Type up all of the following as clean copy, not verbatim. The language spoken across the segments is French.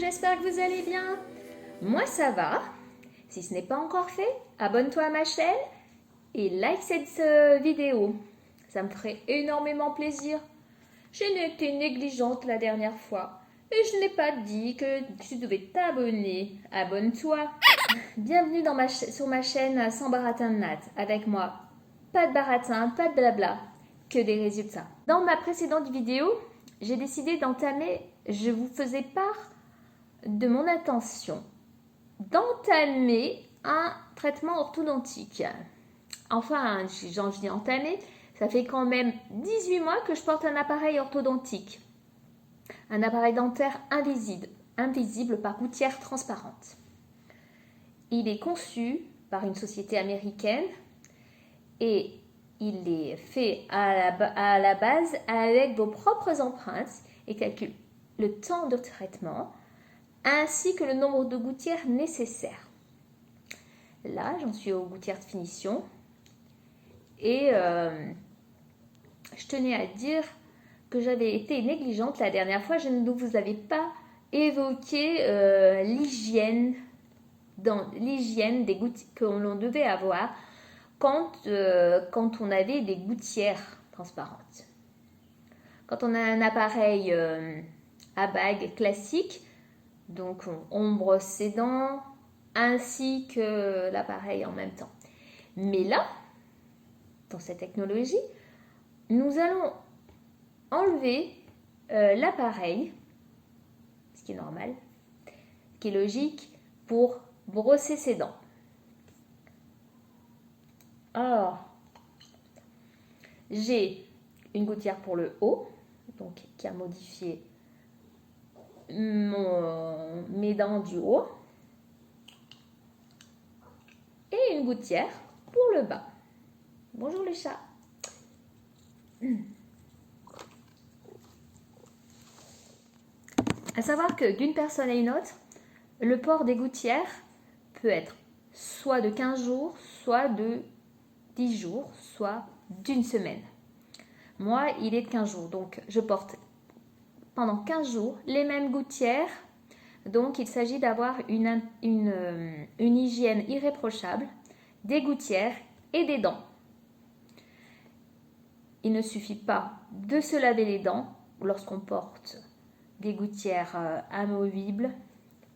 j'espère que vous allez bien. Moi ça va. Si ce n'est pas encore fait, abonne-toi à ma chaîne et like cette vidéo. Ça me ferait énormément plaisir. J'ai été négligente la dernière fois et je n'ai pas dit que tu devais t'abonner. Abonne-toi. Bienvenue sur ma chaîne sans baratin de maths. Avec moi, pas de baratin, pas de blabla, que des résultats. Dans ma précédente vidéo, j'ai décidé d'entamer, je vous faisais part de mon intention d'entamer un traitement orthodontique. Enfin, j'en dis entamer, ça fait quand même 18 mois que je porte un appareil orthodontique. Un appareil dentaire invisible par gouttière transparente. Il est conçu par une société américaine et il est fait à la base avec vos propres empreintes et calcule le temps de traitement ainsi que le nombre de gouttières nécessaires. Là, j'en suis aux gouttières de finition et je tenais à dire que j'avais été négligente la dernière fois. Je ne vous avais pas évoqué l'hygiène des gouttières que l'on devait avoir quand on avait des gouttières transparentes. Quand on a un appareil à bague classique, donc on brosse ses dents ainsi que l'appareil en même temps. Mais là, dans cette technologie, nous allons enlever l'appareil, ce qui est normal, ce qui est logique, pour brosser ses dents. Alors, j'ai une gouttière pour le haut, donc qui a modifié mes dents du haut, et une gouttière pour le bas. Bonjour le chat. À savoir que d'une personne à une autre, le port des gouttières peut être soit de 15 jours, soit de 10 jours, soit d'une semaine. Moi, il est de 15 jours, donc je porte pendant 15 jours les mêmes gouttières. Donc, il s'agit d'avoir une hygiène irréprochable des gouttières et des dents. Il ne suffit pas de se laver les dents lorsqu'on porte des gouttières amovibles.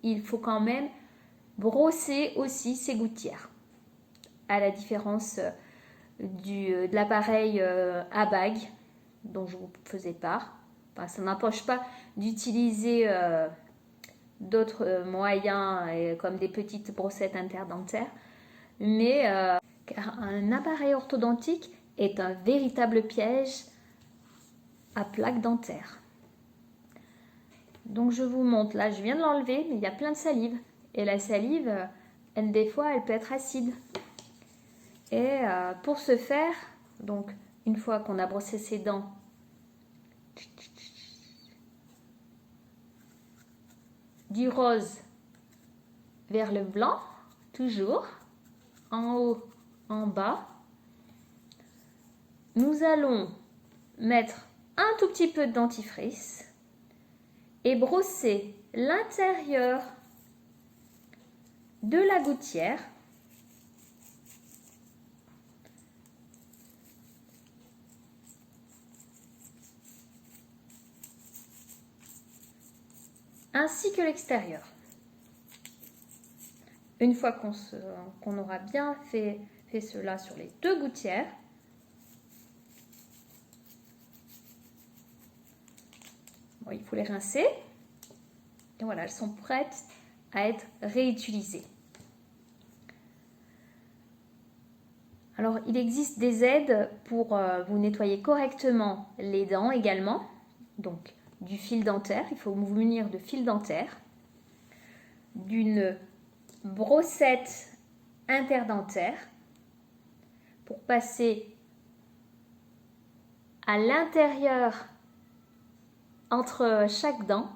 Il faut quand même brosser aussi ces gouttières. À la différence de l'appareil à bague dont je vous faisais part. Enfin, ça n'empêche pas d'utiliser d'autres moyens comme des petites brossettes interdentaires, mais car un appareil orthodontique est un véritable piège à plaque dentaire. Donc je vous montre, là je viens de l'enlever, mais il y a plein de salive. Et la salive, des fois, elle peut être acide. Et pour ce faire, donc une fois qu'on a brossé ses dents, du rose vers le blanc, toujours, en haut, en bas, nous allons mettre un tout petit peu de dentifrice et brosser l'intérieur de la gouttière ainsi que l'extérieur. Une fois qu'on aura bien fait cela sur les deux gouttières, bon, il faut les rincer. Et voilà, elles sont prêtes à être réutilisées. Alors, il existe des aides pour vous nettoyer correctement les dents également. Donc, du fil dentaire, il faut vous munir de fil dentaire, d'une brossette interdentaire pour passer à l'intérieur entre chaque dent.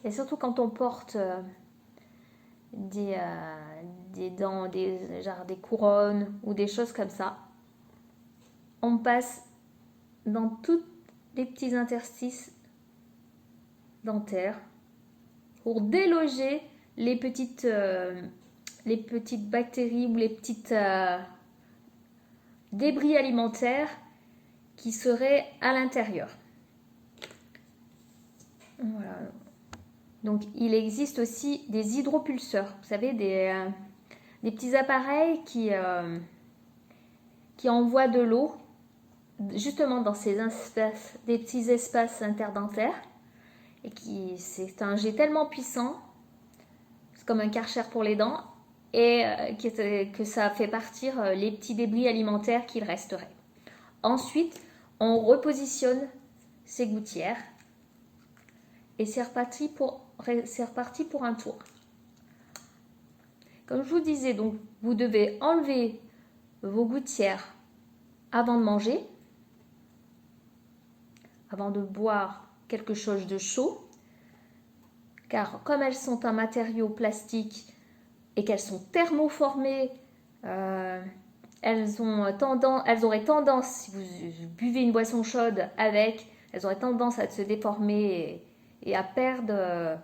Et surtout quand on porte des dents, genre des couronnes ou des choses comme ça, on passe dans tous les petits interstices dentaire pour déloger les petites bactéries ou les petites débris alimentaires qui seraient à l'intérieur. Voilà. Donc il existe aussi des hydropulseurs, vous savez, des petits appareils qui envoient de l'eau justement dans ces espaces, des petits espaces interdentaires, et c'est un jet tellement puissant, c'est comme un Karcher pour les dents, et que ça fait partir les petits débris alimentaires qu'il resterait. Ensuite, on repositionne ces gouttières et c'est reparti pour un tour. Comme je vous disais, donc vous devez enlever vos gouttières avant de manger, avant de boire quelque chose de chaud, car comme elles sont un matériau plastique et qu'elles sont thermoformées, elles auraient tendance, si vous buvez une boisson chaude avec, elles auraient tendance à se déformer et à perdre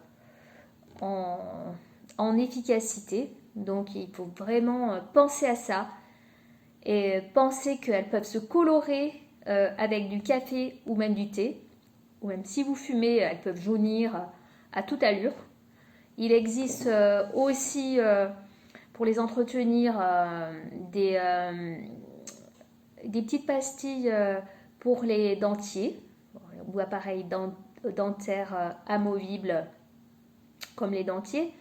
en efficacité. Donc il faut vraiment penser à ça et penser qu'elles peuvent se colorer avec du café ou même du thé, ou même si vous fumez, elles peuvent jaunir à toute allure. Il existe aussi pour les entretenir des petites pastilles pour les dentiers ou appareils dentaires amovibles comme les dentiers.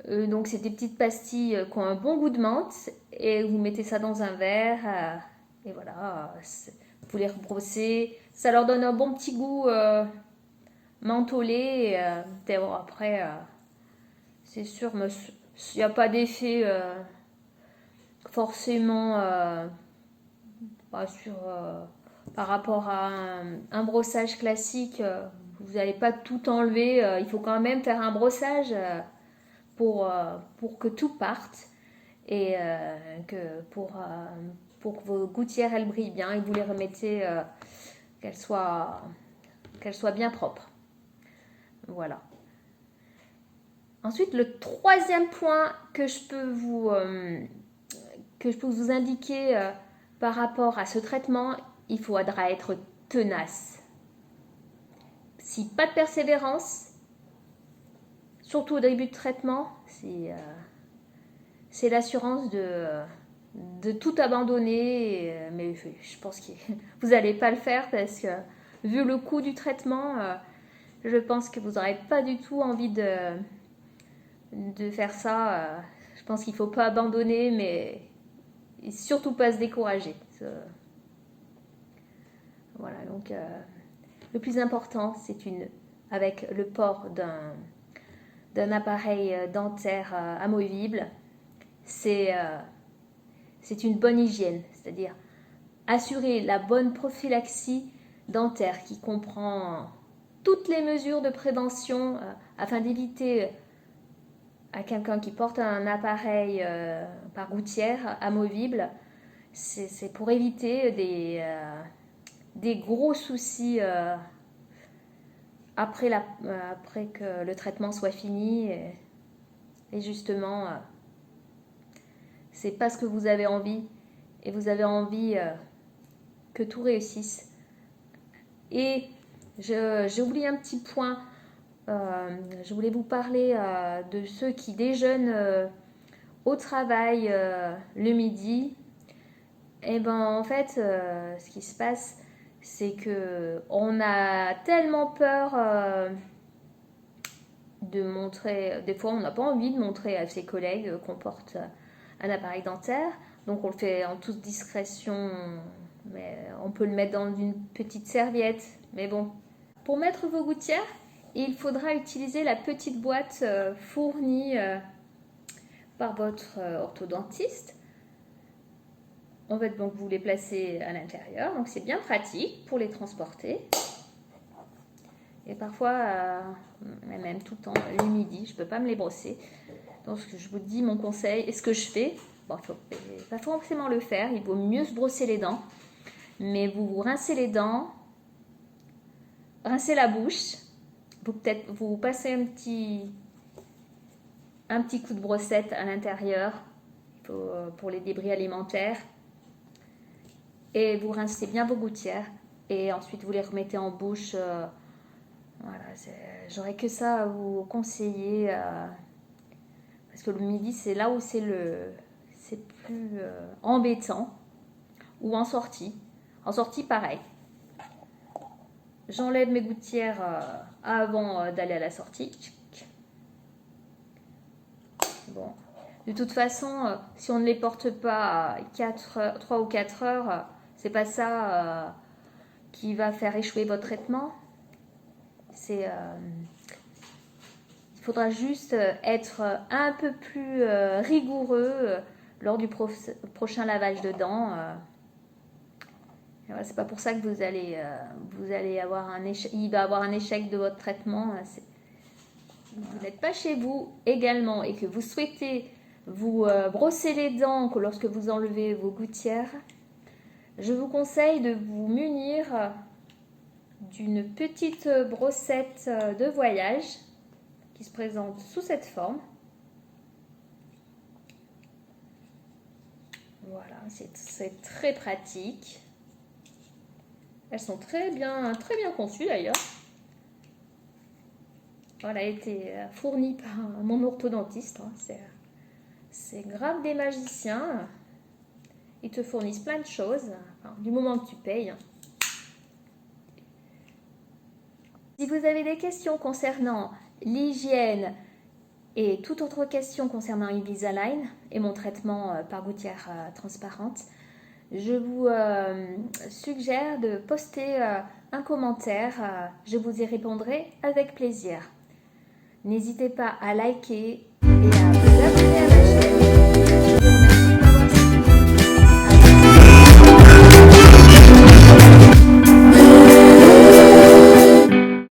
Donc c'est des petites pastilles qui ont un bon goût de menthe et vous mettez ça dans un verre et voilà, vous les rebrossez. Ça leur donne un bon petit goût mentholé. Et, bon, après, c'est sûr, il n'y a pas d'effet forcément par rapport à un brossage classique. Vous n'allez pas tout enlever. Il faut quand même faire un brossage pour que tout parte et pour que vos gouttières elles brillent bien et que vous les remettez qu'elles soient bien propres. Voilà. Ensuite, le troisième point que je peux vous indiquer par rapport à ce traitement, il faudra être tenace. Si pas de persévérance, surtout au début de traitement, c'est l'assurance de tout abandonner. Mais je pense que vous n'allez pas le faire parce que vu le coût du traitement, je pense que vous n'aurez pas du tout envie de faire ça. Je pense qu'il ne faut pas abandonner, mais surtout pas se décourager. Voilà, donc le plus important, avec le port d'un appareil dentaire amovible, c'est une bonne hygiène, c'est-à-dire assurer la bonne prophylaxie dentaire qui comprend toutes les mesures de prévention afin d'éviter à quelqu'un qui porte un appareil par gouttière amovible, c'est pour éviter des gros soucis après que le traitement soit fini et justement c'est pas ce que vous avez envie et vous avez envie que tout réussisse. Et j'ai oublié un petit point. Je voulais vous parler de ceux qui déjeunent au travail le midi. Et ben en fait, ce qui se passe, c'est que on a tellement peur de montrer. Des fois, on n'a pas envie de montrer à ses collègues qu'on porte un appareil dentaire. Donc, on le fait en toute discrétion. Mais on peut le mettre dans une petite serviette. Mais bon, pour mettre vos gouttières, il faudra utiliser la petite boîte fournie par votre orthodontiste. En fait, donc vous les placez à l'intérieur, donc c'est bien pratique pour les transporter. Et parfois, même tout le temps, le midi, je ne peux pas me les brosser. Donc je vous dis mon conseil, et ce que je fais, bon, il ne faut pas forcément le faire, il vaut mieux se brosser les dents. Mais vous rincez les dents, rincez la bouche, peut-être vous passez un petit coup de brossette à l'intérieur pour les débris alimentaires. Et vous rincez bien vos gouttières. Et ensuite, vous les remettez en bouche. Voilà, j'aurais que ça à vous conseiller. Parce que le midi, c'est là où c'est plus embêtant. Ou en sortie. En sortie, pareil. J'enlève mes gouttières avant d'aller à la sortie. Bon. De toute façon, si on ne les porte pas 3 ou 4 heures, c'est pas ça qui va faire échouer votre traitement. Il faudra juste être un peu plus rigoureux lors du prochain lavage de dents. Voilà, c'est pas pour ça que vous allez avoir il va avoir un échec de votre traitement. Vous n'êtes pas chez vous également et que vous souhaitez vous brosser les dents lorsque vous enlevez vos gouttières, je vous conseille de vous munir d'une petite brossette de voyage qui se présente sous cette forme. Voilà, c'est très pratique. Elles sont très bien conçues d'ailleurs. Elle a été fournie par mon orthodontiste. C'est grave des magiciens. Ils te fournissent plein de choses, du moment que tu payes. Si vous avez des questions concernant l'hygiène et toute autre question concernant Invisalign et mon traitement par gouttière transparente, je vous suggère de poster un commentaire. Je vous y répondrai avec plaisir. N'hésitez pas à liker et à